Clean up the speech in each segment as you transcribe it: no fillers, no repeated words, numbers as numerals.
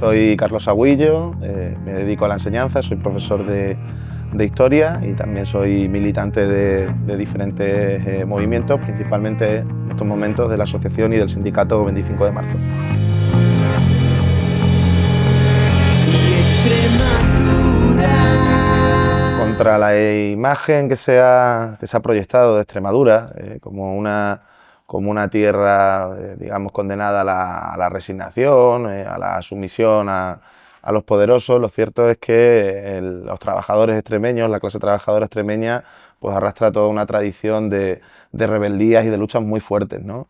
Soy Carlos Agüillo, me dedico a la enseñanza, soy profesor de historia y también soy militante de diferentes movimientos, principalmente en estos momentos de la asociación y del sindicato 25 de marzo. Contra la imagen que se ha proyectado de Extremadura como una tierra, digamos, condenada a la resignación, a la sumisión a los poderosos, lo cierto es que los trabajadores extremeños, la clase trabajadora extremeña, pues arrastra toda una tradición de rebeldías y de luchas muy fuertes, ¿no?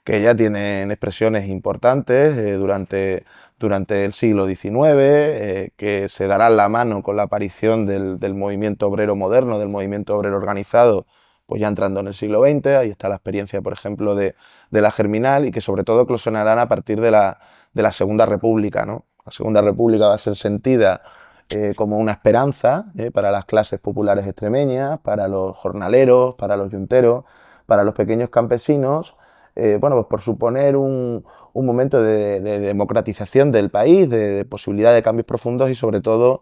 Que ya tienen expresiones importantes durante el siglo XIX, que se darán la mano con la aparición del movimiento obrero moderno, del movimiento obrero organizado, pues ya entrando en el siglo XX. Ahí está la experiencia, por ejemplo, de la Germinal, y que sobre todo eclosionarán a partir de la Segunda República, ¿no? La Segunda República va a ser sentida como una esperanza para las clases populares extremeñas, para los jornaleros, para los yunteros, para los pequeños campesinos, bueno, pues por suponer un momento de democratización del país, de posibilidad de cambios profundos y sobre todo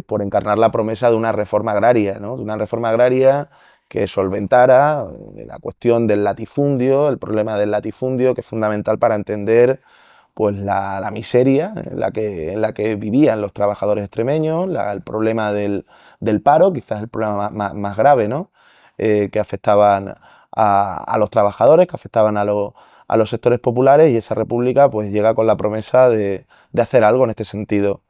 por encarnar la promesa de una reforma agraria, ¿no? De una reforma agraria que solventara la cuestión del latifundio, el problema del latifundio, que es fundamental para entender pues la miseria en la que vivían los trabajadores extremeños, el problema del paro, quizás el problema más grave, ¿no? Que afectaban a los trabajadores, que afectaban a los sectores populares, y esa república pues llega con la promesa de hacer algo en este sentido.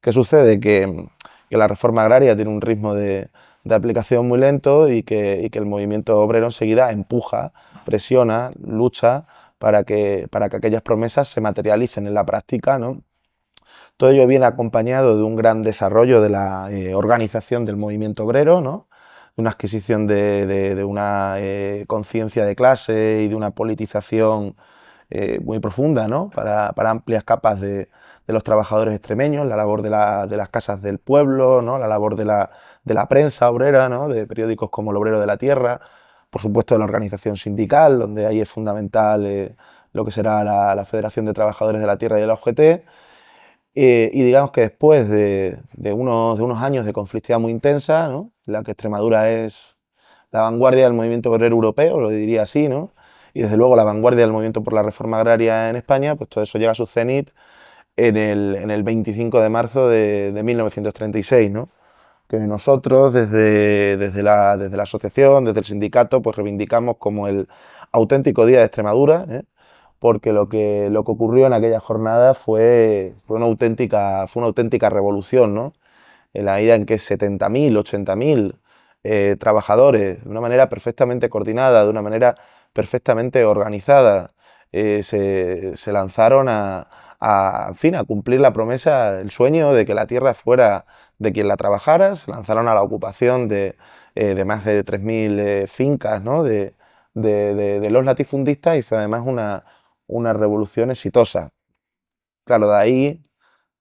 ¿Qué sucede? Que la reforma agraria tiene un ritmo de aplicación muy lento y que el movimiento obrero enseguida empuja, presiona, lucha para que aquellas promesas se materialicen en la práctica, ¿no? Todo ello viene acompañado de un gran desarrollo de la organización del movimiento obrero, ¿no? De una adquisición de una conciencia de clase y de una politización muy profunda, ¿no? Para amplias capas de los trabajadores extremeños, la labor de las casas del pueblo, ¿no? La labor de la prensa obrera, ¿no? De periódicos como El Obrero de la Tierra, por supuesto de la organización sindical, donde ahí es fundamental lo que será la Federación de Trabajadores de la Tierra y de la UGT. Y digamos que después de unos años de conflictividad muy intensa, ¿no? En la que Extremadura es la vanguardia del movimiento obrero europeo, lo diría así, ¿no? Y desde luego la vanguardia del movimiento por la reforma agraria en España, pues todo eso llega a su cenit en el 25 de marzo de 1936, ¿no? Que nosotros desde la asociación, desde el sindicato, pues reivindicamos como el auténtico Día de Extremadura, porque lo que ocurrió en aquella jornada fue una auténtica revolución, ¿no? En la medida en que 70.000, 80.000 trabajadores, de una manera perfectamente coordinada, de una manera perfectamente organizada, se lanzaron en fin, a cumplir la promesa, el sueño de que la tierra fuera de quien la trabajara. Se lanzaron a la ocupación de más de 3.000 fincas, ¿no? de los latifundistas, y fue además una revolución exitosa. Claro, de ahí,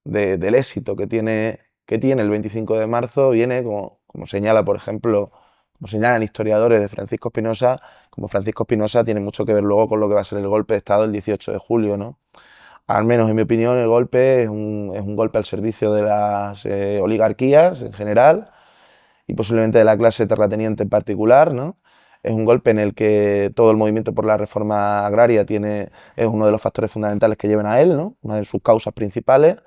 del éxito que tiene el 25 de marzo, viene, como señala, por ejemplo, como señalan historiadores de Francisco Espinosa, como Francisco Espinosa tiene mucho que ver luego con lo que va a ser el golpe de Estado el 18 de julio, ¿no? Al menos en mi opinión, el golpe es un golpe al servicio de las oligarquías en general y posiblemente de la clase terrateniente en particular, ¿no? Es un golpe en el que todo el movimiento por la reforma agraria es uno de los factores fundamentales que llevan a él, ¿no? Una de sus causas principales.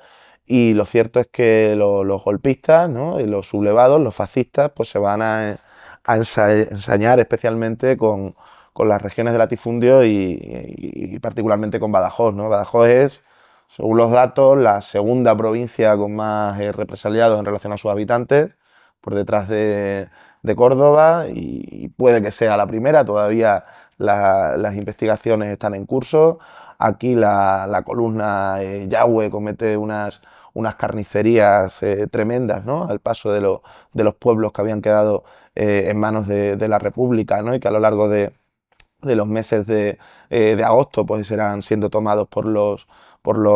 Y lo cierto es que los golpistas, ¿no? Y los sublevados, los fascistas, pues se van a ensañar especialmente con las regiones de latifundio y particularmente con Badajoz, ¿no? Badajoz es, según los datos, la segunda provincia con más represaliados en relación a sus habitantes, por detrás de Córdoba, y puede que sea la primera. Todavía las investigaciones están en curso. Aquí la columna Yahweh comete unas carnicerías tremendas, ¿no? Al paso de los pueblos que habían quedado en manos de la República, ¿no? Y que a lo largo de los meses de agosto pues eran siendo tomados por los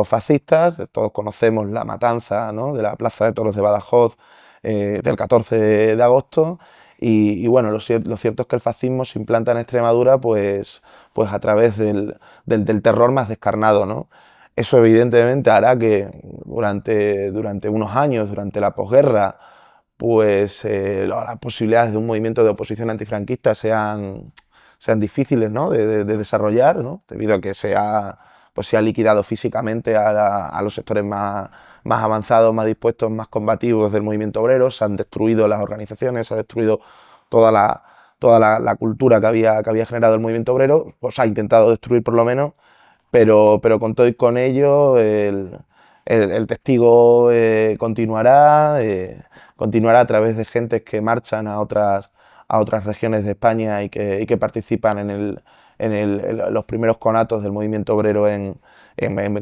fascistas. Todos conocemos la matanza, ¿no? De la Plaza de Toros de Badajoz del 14 de agosto. Y bueno, lo cierto es que el fascismo se implanta en Extremadura pues a través del terror más descarnado, ¿no? Eso evidentemente hará que durante unos años, durante la posguerra, pues las posibilidades de un movimiento de oposición antifranquista sean difíciles, ¿no?, de desarrollar, ¿no?, debido a que pues se ha liquidado físicamente a los sectores más avanzados, más dispuestos, más combativos del movimiento obrero, se han destruido las organizaciones, se ha destruido toda la cultura que había generado el movimiento obrero, pues ha intentado destruir por lo menos, pero con todo y con ello el testigo continuará a través de gentes que marchan a otras regiones de España y que participan en los primeros conatos del movimiento obrero en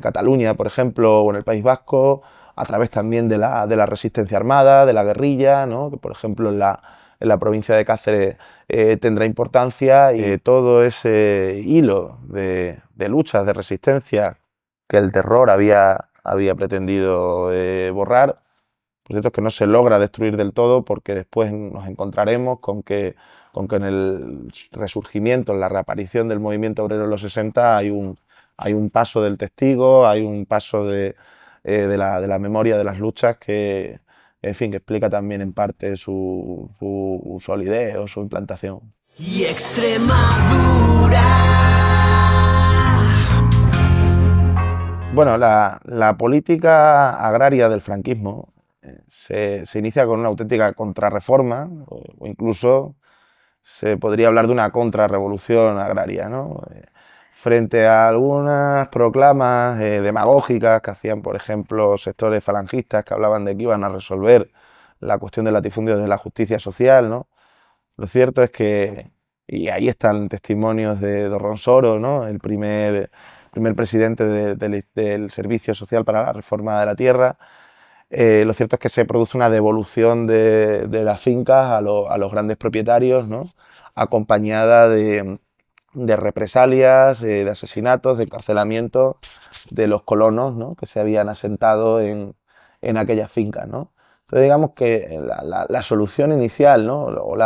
Cataluña, por ejemplo, o en el País Vasco, a través también de la resistencia armada, de la guerrilla, ¿no?, que por ejemplo en la provincia de Cáceres tendrá importancia, y todo ese hilo de luchas, de resistencia que el terror había pretendido borrar, por cierto es que no se logra destruir del todo, porque después nos encontraremos con que en el resurgimiento, en la reaparición del movimiento obrero en los 60 hay un paso del testigo, hay un paso de la memoria de las luchas que, en fin, que explica también en parte su solidez o su implantación. Y Extremadura. Bueno, la política agraria del franquismo se inicia con una auténtica contrarreforma, o incluso se podría hablar de una contrarrevolución agraria, ¿no? Frente a algunas proclamas demagógicas que hacían, por ejemplo, sectores falangistas que hablaban de que iban a resolver la cuestión del latifundio desde la justicia social, ¿no? Lo cierto es que, y ahí están testimonios de don Ronsoro, ¿no?, el primer presidente del Servicio Social para la Reforma de la Tierra. Lo cierto es que se produce una devolución de las fincas a los grandes propietarios, ¿no?, acompañada de represalias, de asesinatos, de encarcelamientos de los colonos, ¿no?, que se habían asentado en aquellas fincas, ¿no? Entonces digamos que la solución inicial, ¿no?, o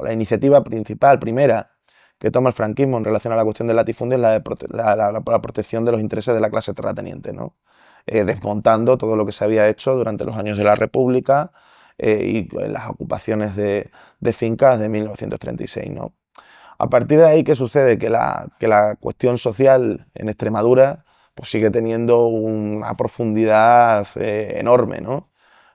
la iniciativa principal, primera, que toma el franquismo en relación a la cuestión del latifundio es la protección de los intereses de la clase terrateniente, ¿no?, desmontando todo lo que se había hecho durante los años de la República y las ocupaciones de fincas de 1936, ¿no? A partir de ahí, ¿qué sucede? Que la cuestión social en Extremadura pues sigue teniendo una profundidad enorme, ¿no?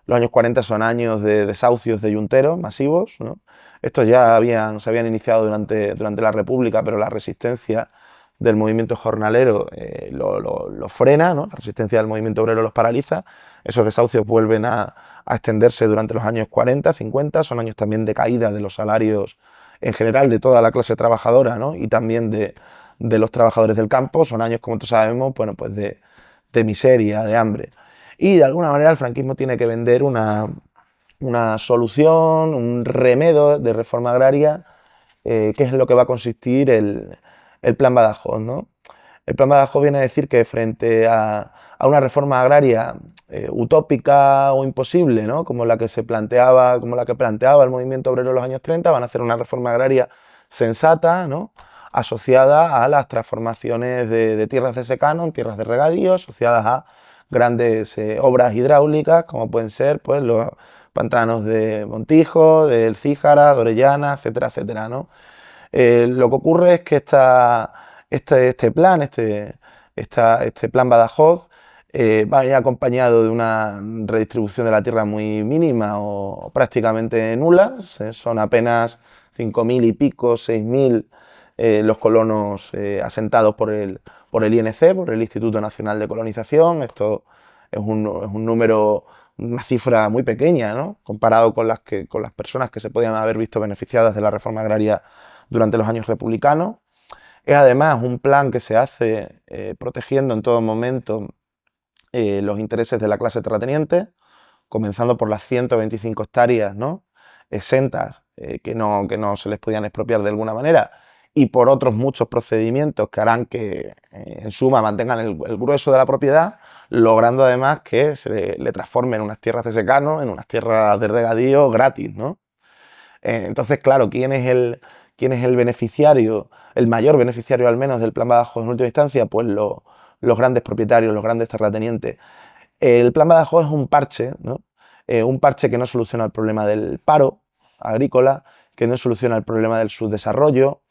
Los años 40 son años de desahucios de yunteros masivos, ¿no? Estos ya se habían iniciado durante la República, pero la resistencia del movimiento jornalero lo frena, ¿no? La resistencia del movimiento obrero los paraliza. Esos desahucios vuelven a extenderse durante los años 40, 50, son años también de caída de los salarios en general de toda la clase trabajadora, ¿no?, y también de los trabajadores del campo. Son años, como todos sabemos, bueno, pues de miseria, de hambre. Y de alguna manera el franquismo tiene que vender una solución, un remedio de reforma agraria, que es en lo que va a consistir el Plan Badajoz, ¿no? El Plan Badajoz viene a decir que frente a una reforma agraria utópica o imposible, ¿no?, como la que planteaba el movimiento obrero en los años 30, van a hacer una reforma agraria sensata, ¿no?, asociada a las transformaciones de tierras de secano en tierras de regadío, asociadas a grandes obras hidráulicas, como pueden ser pues los pantanos de Montijo, del Cíjara, de Orellana, etcétera, etcétera, ¿no? Lo que ocurre es que este plan Badajoz va a ir acompañado de una redistribución de la tierra muy mínima o prácticamente nula. Son apenas 5.000 y pico, 6.000 los colonos asentados por el INC, por el Instituto Nacional de Colonización. Esto es un número, una cifra muy pequeña, ¿no?, comparado con las personas que se podían haber visto beneficiadas de la reforma agraria durante los años republicanos. Es además un plan que se hace protegiendo en todo momento los intereses de la clase terrateniente, comenzando por las 125 hectáreas, ¿no?, exentas, que no se les podían expropiar de alguna manera, y por otros muchos procedimientos que harán que, en suma, mantengan el grueso de la propiedad, logrando además que se le transformen unas tierras de secano en unas tierras de regadío gratis, ¿no? Entonces, claro, ¿quién es el beneficiario, el mayor beneficiario al menos del Plan Badajoz en última instancia? Pues los grandes propietarios, los grandes terratenientes. El Plan Badajoz es un parche, ¿no? Un parche que no soluciona el problema del paro agrícola, que no soluciona el problema del subdesarrollo.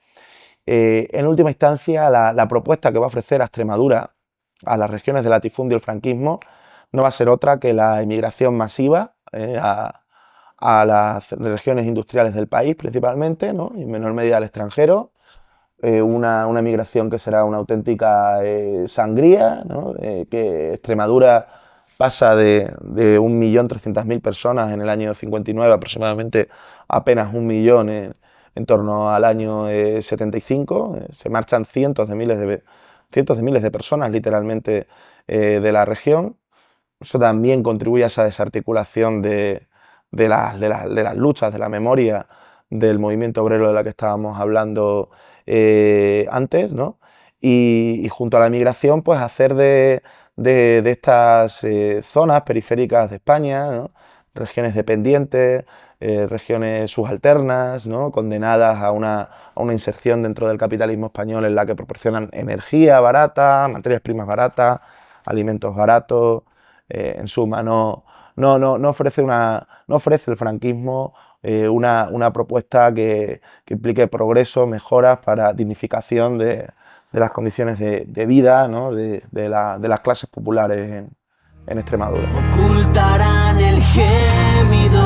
En última instancia, la propuesta que va a ofrecer a Extremadura, a las regiones del latifundio y el franquismo, no va a ser otra que la emigración masiva a las regiones industriales del país principalmente, ¿no? Y en menor medida al extranjero. Una migración que será una auténtica sangría, ¿no? Que Extremadura pasa de 1.300.000 personas en el año 59 aproximadamente a apenas 1 millón en torno al año 75. Se marchan cientos de miles de personas literalmente de la región. Eso también contribuye a esa desarticulación de las luchas, de la memoria del movimiento obrero de la que estábamos hablando antes, ¿no? Y junto a la migración, pues hacer de estas zonas periféricas de España, ¿no? Regiones dependientes, regiones subalternas, ¿no? Condenadas a una inserción dentro del capitalismo español en la que proporcionan energía barata, materias primas baratas, alimentos baratos. En suma, no ofrece el franquismo una propuesta que implique progreso, mejoras para dignificación de las condiciones de vida, ¿no? de las clases populares en Extremadura. Ocultarán el gemido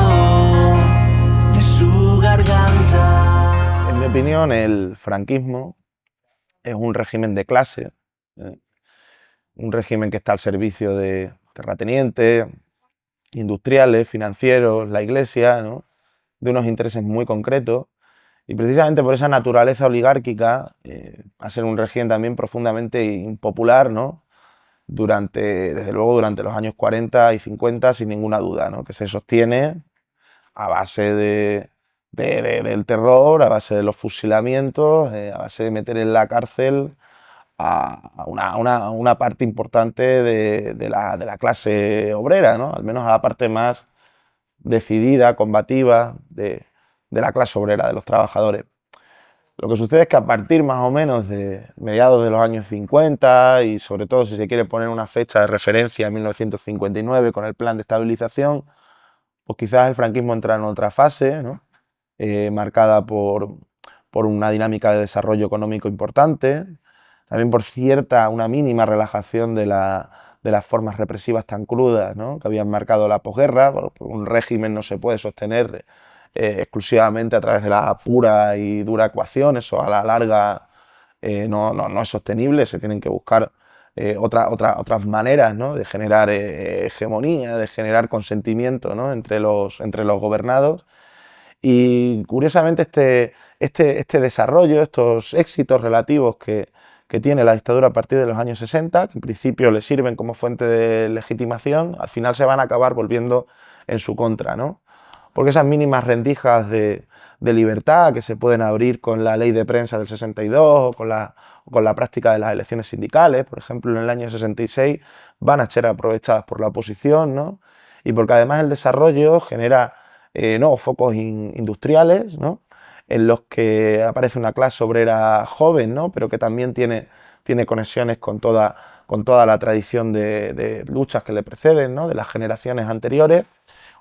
de su garganta. En mi opinión, el franquismo es un régimen de clase, un régimen que está al servicio de terratenientes, industriales, financieros, la Iglesia, ¿no? De unos intereses muy concretos, y precisamente por esa naturaleza oligárquica va a ser un régimen también profundamente impopular, ¿no? Desde luego durante los años 40 y 50, sin ninguna duda, ¿no? Que se sostiene a base del terror, a base de los fusilamientos, a base de meter en la cárcel a una parte importante de la clase obrera, ¿no? Al menos a la parte más decidida, combativa de la clase obrera, de los trabajadores. Lo que sucede es que a partir más o menos de mediados de los años 50 y sobre todo si se quiere poner una fecha de referencia en 1959 con el plan de estabilización, pues quizás el franquismo entra en otra fase, ¿no? Marcada por una dinámica de desarrollo económico importante, también por una mínima relajación de las formas represivas tan crudas, ¿no? Que habían marcado la posguerra. Un régimen no se puede sostener exclusivamente a través de la pura y dura ecuación, eso a la larga no es sostenible, se tienen que buscar otras maneras, ¿no? De generar hegemonía, de generar consentimiento, ¿no? entre los gobernados. Y curiosamente este desarrollo, estos éxitos relativos que tiene la dictadura a partir de los años 60, que en principio le sirven como fuente de legitimación, al final se van a acabar volviendo en su contra, ¿no? Porque esas mínimas rendijas de libertad que se pueden abrir con la ley de prensa del 62 o con la práctica de las elecciones sindicales, por ejemplo, en el año 66, van a ser aprovechadas por la oposición, ¿no? Y porque además el desarrollo genera nuevos focos industriales, ¿no? En los que aparece una clase obrera joven, ¿no? Pero que también tiene conexiones con toda la tradición de luchas que le preceden, ¿no? De las generaciones anteriores.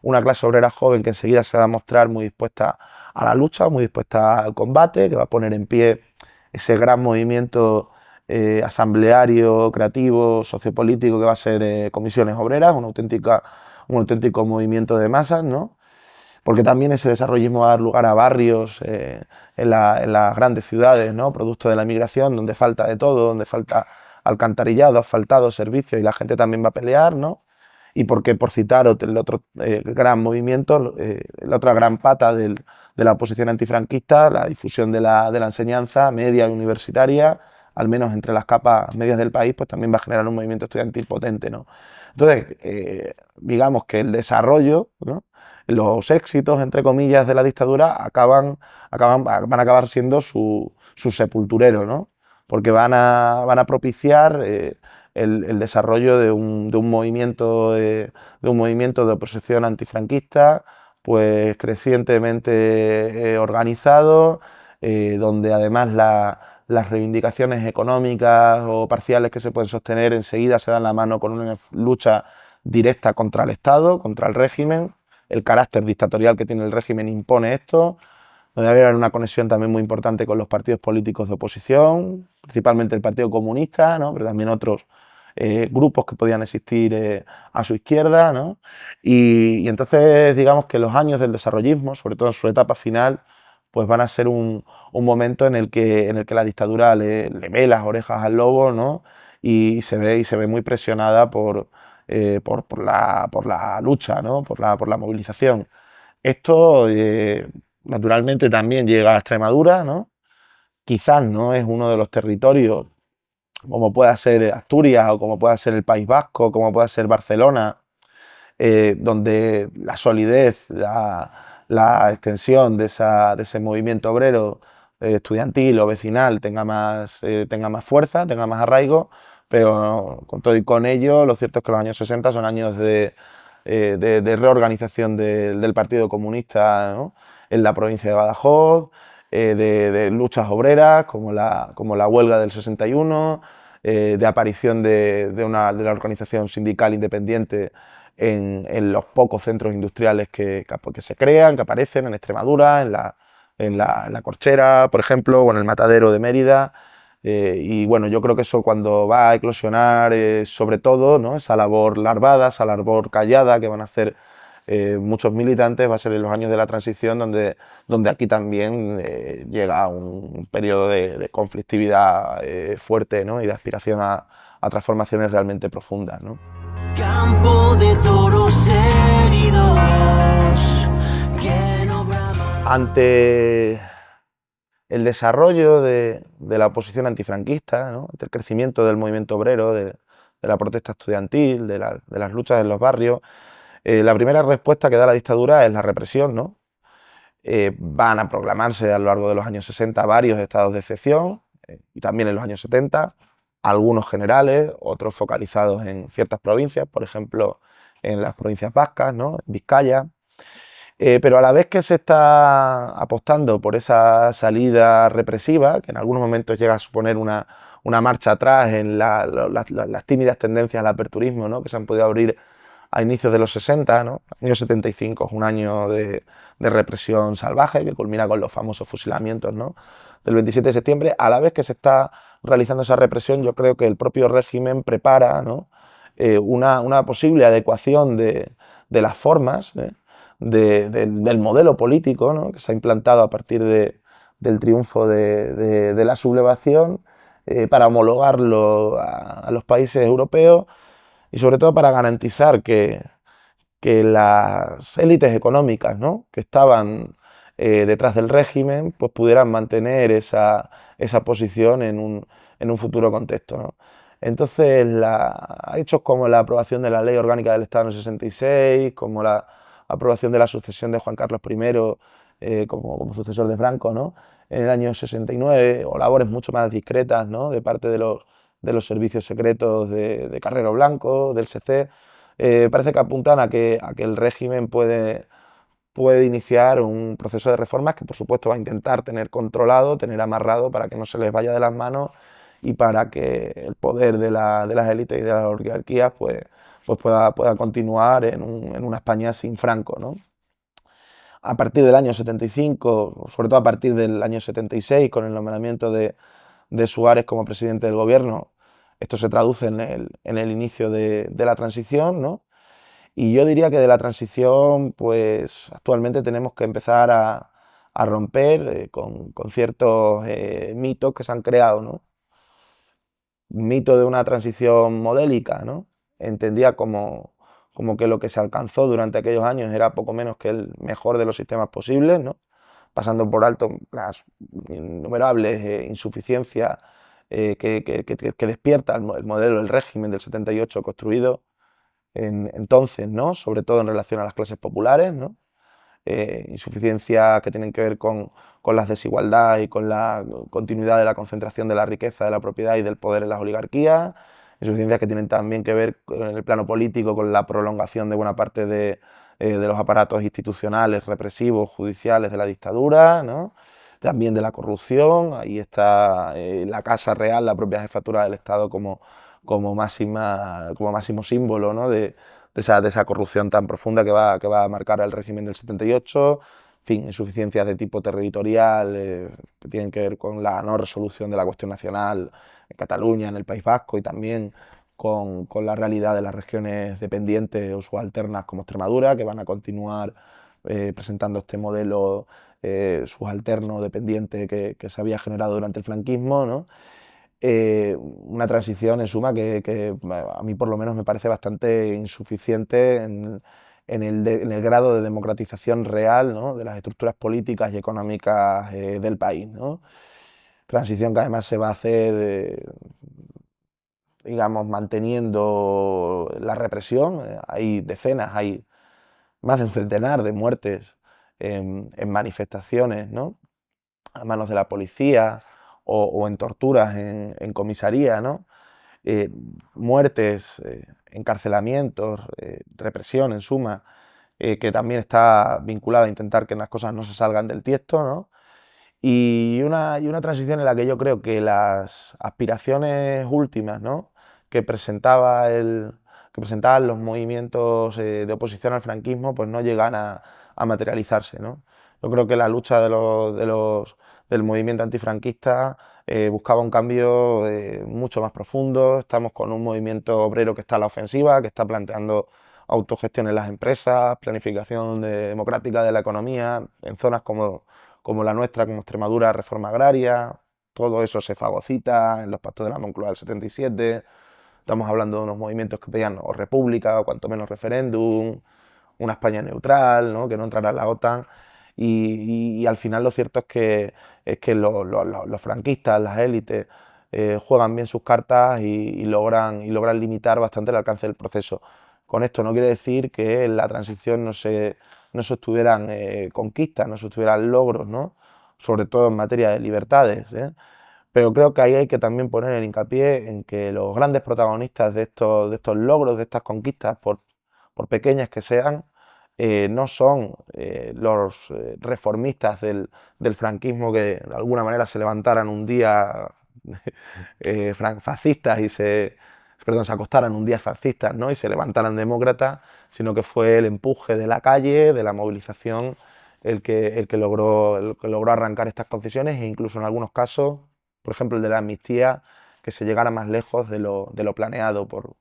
Una clase obrera joven que enseguida se va a mostrar muy dispuesta a la lucha, muy dispuesta al combate, que va a poner en pie ese gran movimiento asambleario, creativo, sociopolítico que va a ser Comisiones Obreras, un auténtico movimiento de masas, ¿no? Porque también ese desarrollismo va a dar lugar a barrios en las grandes ciudades, ¿no? Producto de la migración, donde falta de todo, donde falta alcantarillado, asfaltado, servicios, y la gente también va a pelear, ¿no? Y porque, por citar el otro gran movimiento, la otra gran pata de la oposición antifranquista, la difusión de la enseñanza media y universitaria, al menos entre las capas medias del país, pues también va a generar un movimiento estudiantil potente, ¿no? Entonces, digamos que el desarrollo, ¿no? Los éxitos, entre comillas, de la dictadura van a acabar siendo su sepulturero, ¿no? Porque van a propiciar el desarrollo de un movimiento de oposición antifranquista, pues crecientemente organizado, donde además las reivindicaciones económicas o parciales que se pueden sostener enseguida se dan la mano con una lucha directa contra el Estado, contra el régimen. El carácter dictatorial que tiene el régimen impone esto, donde había una conexión también muy importante con los partidos políticos de oposición, principalmente el Partido Comunista, ¿no? Pero también otros grupos que podían existir a su izquierda, ¿no? Y entonces digamos que los años del desarrollismo, sobre todo en su etapa final, pues van a ser un momento en el que la dictadura le ve las orejas al lobo, ¿no? Y se ve muy presionada por la lucha, ¿no? por la movilización. Esto naturalmente también llega a Extremadura, ¿no? Quizás no es uno de los territorios como pueda ser Asturias o como pueda ser el País Vasco, como pueda ser Barcelona, donde la solidez, la extensión de ese movimiento obrero estudiantil o vecinal tenga más fuerza, tenga más arraigo, pero con todo y con ello, lo cierto es que los años 60 son años de reorganización del Partido Comunista, ¿no? En la provincia de Badajoz, de luchas obreras como la huelga del 61, de aparición de la organización sindical independiente en los pocos centros industriales que se crean, que aparecen en Extremadura, en la Corchera, por ejemplo, o en el Matadero de Mérida. Y bueno, yo creo que eso cuando va a eclosionar, sobre todo, ¿no? Esa labor larvada, esa labor callada que van a hacer muchos militantes, va a ser en los años de la transición donde aquí también llega un periodo de conflictividad fuerte, ¿no? Y de aspiración a transformaciones realmente profundas, ¿no? Campo de toros heridos que no braman. Ante el desarrollo de la oposición antifranquista, ¿no? Ante el crecimiento del movimiento obrero, de la protesta estudiantil, de las luchas en los barrios, la primera respuesta que da la dictadura es la represión, ¿no? Van a proclamarse a lo largo de los años 60 varios estados de excepción, y también en los años 70, algunos generales, otros focalizados en ciertas provincias, por ejemplo, en las provincias vascas, ¿no? En Vizcaya. Pero a la vez que se está apostando por esa salida represiva, que en algunos momentos llega a suponer una marcha atrás en las tímidas tendencias al aperturismo, ¿no? Que se han podido abrir a inicios de los 60, ¿no? El año 75 es un año de represión salvaje que culmina con los famosos fusilamientos, ¿no? Del 27 de septiembre. A la vez que se está realizando esa represión, yo creo que el propio régimen prepara, ¿no? Una posible adecuación de las formas, del modelo político, ¿no? Que se ha implantado a partir del triunfo de la sublevación, para homologarlo a los países europeos y sobre todo para garantizar que las élites económicas, ¿no? Que estaban detrás del régimen pues pudieran mantener esa posición en un futuro contexto, ¿no? Entonces, hechos como la aprobación de la Ley Orgánica del Estado en el 66, como la aprobación de la sucesión de Juan Carlos I como sucesor de Franco, ¿no? En el año 69, o labores mucho más discretas, ¿no? De parte de los servicios secretos de Carrero Blanco, del SEC, parece que apuntan a que el régimen puede iniciar un proceso de reformas que por supuesto va a intentar tener controlado, tener amarrado para que no se les vaya de las manos y para que el poder de las élites y de las oligarquías pues pueda continuar en una España sin Franco, ¿no? A partir del año 75, sobre todo a partir del año 76, con el nombramiento de Suárez como presidente del gobierno, esto se traduce en el inicio de la transición, ¿no? Y yo diría que de la transición, pues actualmente tenemos que empezar a romper con ciertos mitos que se han creado, ¿no? Un mito de una transición modélica, ¿no? Entendía como que lo que se alcanzó durante aquellos años era poco menos que el mejor de los sistemas posibles, ¿no? Pasando por alto las innumerables insuficiencias que despierta el modelo, el régimen del 78 construido entonces, ¿no? Sobre todo en relación a las clases populares, ¿no? Insuficiencias que tienen que ver con las desigualdades y con la continuidad de la concentración de la riqueza, de la propiedad y del poder en las oligarquías, insuficiencias que tienen también que ver en el plano político con la prolongación de buena parte de los aparatos institucionales, represivos, judiciales de la dictadura, ¿no? también de la corrupción. Ahí está la Casa Real, la propia jefatura del Estado como máximo símbolo, ¿no? de esa corrupción tan profunda que va a marcar el régimen del 78. En fin, insuficiencias de tipo territorial que tienen que ver con la no resolución de la cuestión nacional en Cataluña, en el País Vasco, y también con la realidad de las regiones dependientes o subalternas como Extremadura, que van a continuar presentando este modelo subalterno dependiente que se había generado durante el franquismo, ¿no? Una transición, en suma, que a mí por lo menos me parece bastante insuficiente en el grado de democratización real, ¿no? de las estructuras políticas y económicas del país, ¿no? Transición que además se va a hacer, digamos, manteniendo la represión. Hay decenas, hay más de un centenar de muertes en manifestaciones, ¿no? a manos de la policía o en torturas en comisaría, ¿no? Eh, Muertes, encarcelamientos, represión, en suma, que también está vinculada a intentar que las cosas no se salgan del tiesto, ¿no? Y una transición en la que yo creo que las aspiraciones últimas, ¿no? que, que presentaban los movimientos de oposición al franquismo, pues no llegan a materializarse, ¿no? Yo creo que la lucha del movimiento antifranquista buscaba un cambio mucho más profundo. Estamos con un movimiento obrero que está a la ofensiva, que está planteando autogestión en las empresas, planificación democrática de la economía, en zonas como la nuestra, como Extremadura, reforma agraria. Todo eso se fagocita en los pactos de la Moncloa del 77. Estamos hablando de unos movimientos que pedían o república o cuanto menos referéndum, una España neutral, ¿no? que no entrara en la OTAN. Y al final lo cierto es que los franquistas, las élites, juegan bien sus cartas y logran limitar bastante el alcance del proceso. Con esto no quiere decir que en la transición no se obtuvieran conquistas, no se obtuvieran logros, ¿no? sobre todo en materia de libertades. Pero creo que ahí hay que también poner el hincapié en que los grandes protagonistas de estos logros, de estas conquistas, por pequeñas que sean, no son los reformistas del franquismo que de alguna manera se levantaran un día fascistas se acostaran un día fascistas, ¿no? y se levantaran demócratas, sino que fue el empuje de la calle, de la movilización, el que logró arrancar estas concesiones e incluso en algunos casos, por ejemplo el de la amnistía, que se llegara más lejos de lo planeado por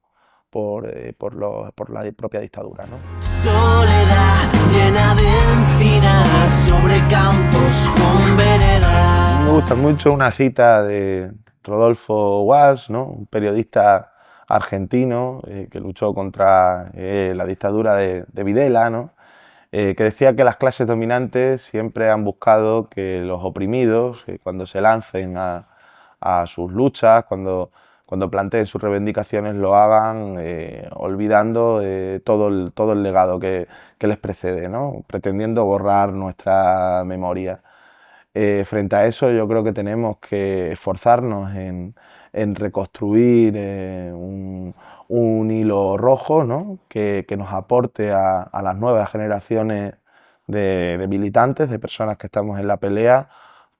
la propia dictadura, ¿no? Soledad llena de encinas sobre campos con veredas. Me gusta mucho una cita de Rodolfo Walsh, ¿no? un periodista argentino que luchó contra la dictadura de Videla, ¿no? Que decía que las clases dominantes siempre han buscado que los oprimidos, cuando se lancen a sus luchas, cuando planteen sus reivindicaciones, lo hagan olvidando todo el legado que les precede, ¿no? pretendiendo borrar nuestra memoria. Frente a eso, yo creo que tenemos que esforzarnos en reconstruir un hilo rojo, ¿no? que nos aporte a las nuevas generaciones de militantes, de personas que estamos en la pelea,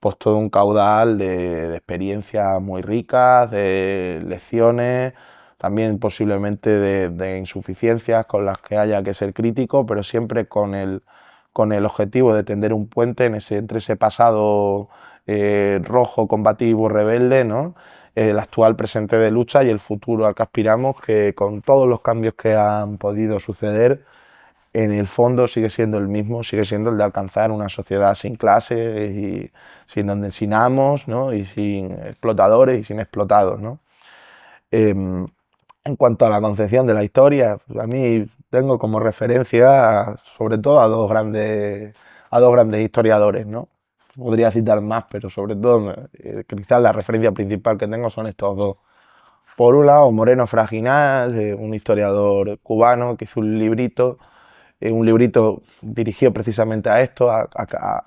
pues todo un caudal de experiencias muy ricas, de lecciones, también posiblemente de insuficiencias con las que haya que ser crítico, pero siempre con el objetivo de tender un puente entre ese pasado rojo, combativo, rebelde, ¿no? El actual presente de lucha y el futuro al que aspiramos, que con todos los cambios que han podido suceder, en el fondo sigue siendo el mismo, sigue siendo el de alcanzar una sociedad sin clases y sin amos, ¿no? y sin explotadores y sin explotados, ¿no? En cuanto a la concepción de la historia, a mí tengo como referencia sobre todo a dos grandes historiadores, ¿no? Podría citar más, pero sobre todo quizás la referencia principal que tengo son estos dos. Por un lado, Moreno Fraginal, un historiador cubano que hizo un librito dirigido precisamente a esto, a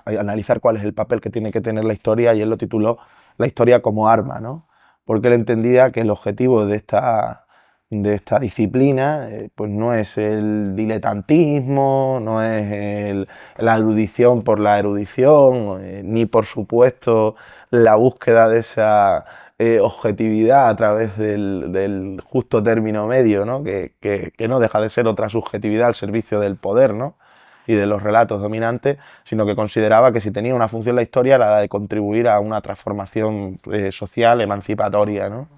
analizar cuál es el papel que tiene que tener la historia, y él lo tituló La historia como arma, ¿no? Porque él entendía que el objetivo de de esta disciplina, pues no es el diletantismo, no es la erudición por la erudición, ni por supuesto la búsqueda de esa objetividad a través del justo término medio, ¿no? Que no deja de ser otra subjetividad al servicio del poder, ¿no? Y de los relatos dominantes, sino que consideraba que si tenía una función la historia era la de contribuir a una transformación social emancipatoria, ¿no?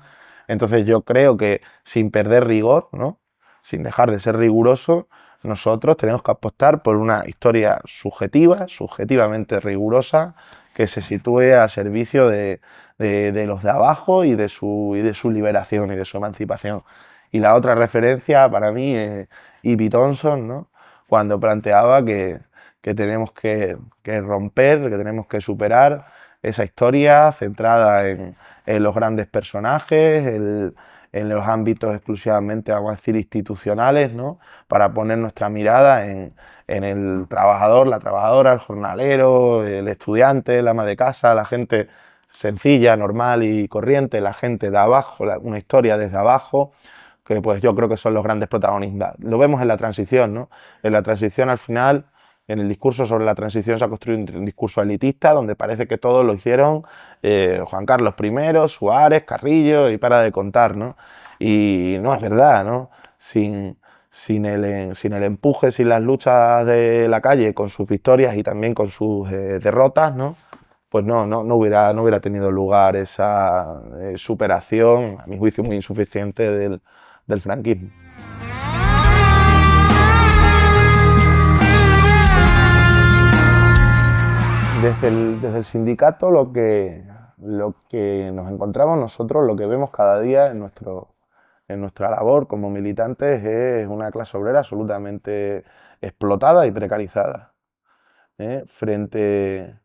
Entonces yo creo que sin perder rigor, ¿no? Sin dejar de ser riguroso, nosotros tenemos que apostar por una historia subjetiva, subjetivamente rigurosa, que se sitúe al servicio de los de abajo y de su liberación y de su emancipación. Y la otra referencia para mí es E.P. Thompson, ¿no? Cuando planteaba que tenemos que romper, que tenemos que superar esa historia centrada en los grandes personajes, en los ámbitos exclusivamente, vamos a decir, institucionales, ¿no? Para poner nuestra mirada en el trabajador, la trabajadora, el jornalero, el estudiante, el ama de casa, la gente sencilla, normal y corriente, la gente de abajo, una historia desde abajo, que pues yo creo que son los grandes protagonistas. Lo vemos en la transición, ¿no? En la transición al final, en el discurso sobre la transición se ha construido un discurso elitista donde parece que todo lo hicieron Juan Carlos I, Suárez, Carrillo y para de contar, ¿no? Y no es verdad, ¿no? Sin el empuje, sin las luchas de la calle, con sus victorias y también con sus derrotas, ¿no? Pues no hubiera tenido lugar esa superación, a mi juicio muy insuficiente, del franquismo. Desde el sindicato lo que nos encontramos nosotros, lo que vemos cada día en nuestra labor como militantes es una clase obrera absolutamente explotada y precarizada. Frente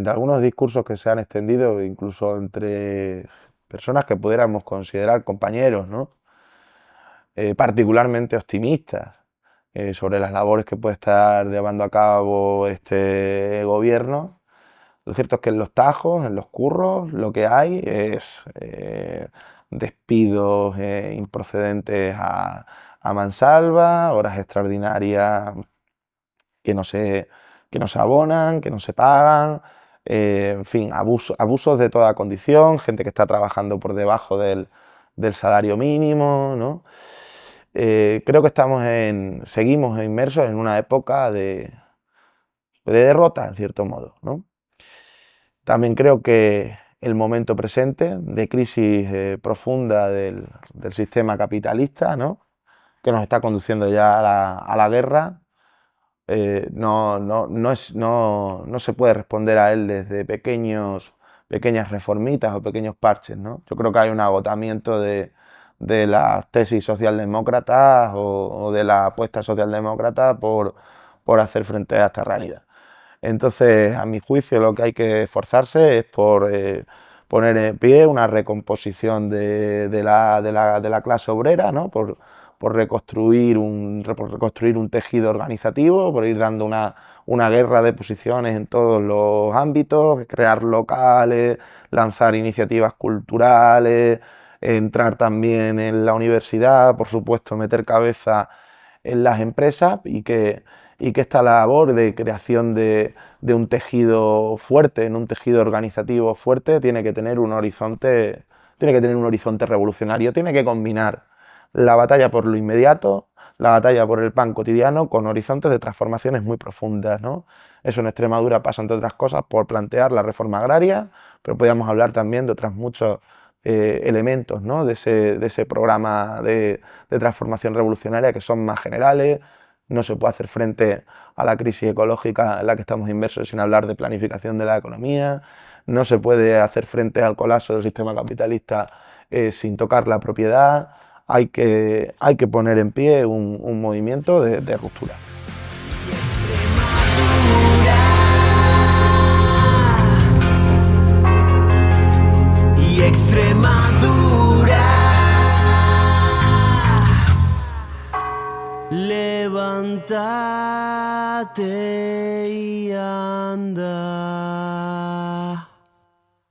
a algunos discursos que se han extendido incluso entre personas que pudiéramos considerar compañeros, ¿no? Particularmente optimistas sobre las labores que puede estar llevando a cabo este gobierno. Lo cierto es que en los tajos, en los curros, lo que hay es despidos improcedentes a mansalva, horas extraordinarias que no se abonan, que no se pagan, en fin, abusos de toda condición, gente que está trabajando por debajo del salario mínimo, ¿no? Creo que seguimos inmersos en una época de derrota, en cierto modo, ¿no? También creo que el momento presente de crisis profunda del sistema capitalista, ¿no? Que nos está conduciendo ya a la guerra, no se puede responder a él desde pequeñas reformitas o pequeños parches, ¿no? Yo creo que hay un agotamiento de las tesis socialdemócratas o de la apuesta socialdemócrata por hacer frente a esta realidad. Entonces, a mi juicio, lo que hay que esforzarse es por poner en pie una recomposición de la clase obrera, ¿no? Por reconstruir un tejido organizativo, por ir dando una guerra de posiciones en todos los ámbitos, crear locales, lanzar iniciativas culturales, entrar también en la universidad, por supuesto, meter cabeza en las empresas y que esta labor de creación de un tejido fuerte, en un tejido organizativo fuerte, tiene que tener un horizonte revolucionario, tiene que combinar la batalla por lo inmediato, la batalla por el pan cotidiano, con horizontes de transformaciones muy profundas, ¿no? Eso en Extremadura pasa, entre otras cosas, por plantear la reforma agraria, pero podríamos hablar también de otros muchos elementos, ¿no? de ese programa de transformación revolucionaria que son más generales. No se puede hacer frente a la crisis ecológica en la que estamos inmersos sin hablar de planificación de la economía. No se puede hacer frente al colapso del sistema capitalista sin tocar la propiedad. Hay que poner en pie un movimiento de ruptura. Extremadura.